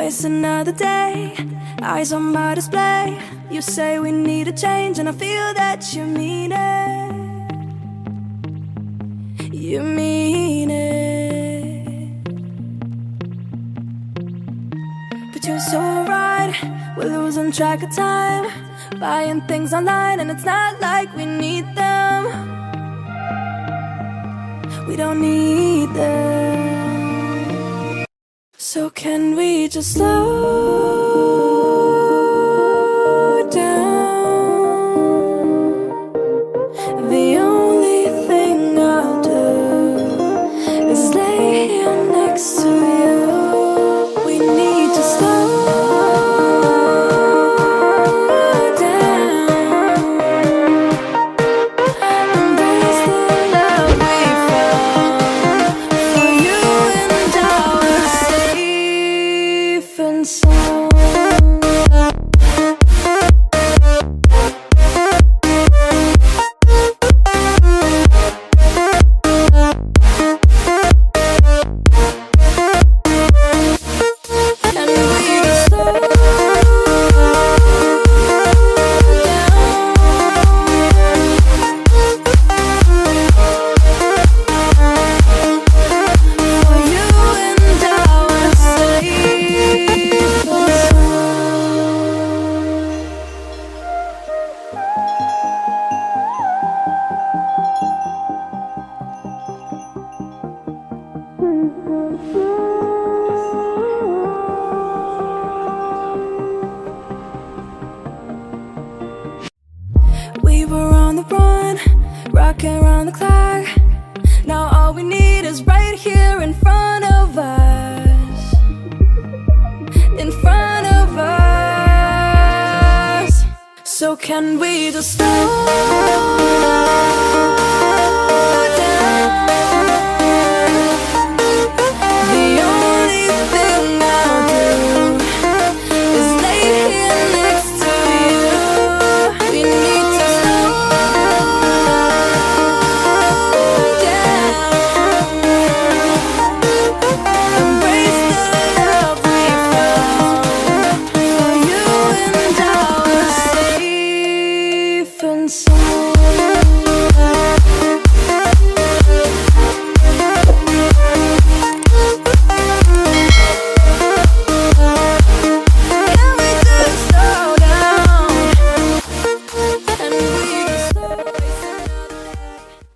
waste another day, eyes on my display. You say we need a change, and I feel that you mean it. You mean it. But you're so right, we're losing track of time, buying things online, and it's not like we need them. We don't need them. So can we just slow down? The only thing I'll do is lay here next to you. We need to slow down. Embrace the love we found. For you and I were safe and sound. And we just slow down. For you and I were safe and we were on the run, rocking around the clock. Now all we need is right here in front of us. In front of us. So can we just slow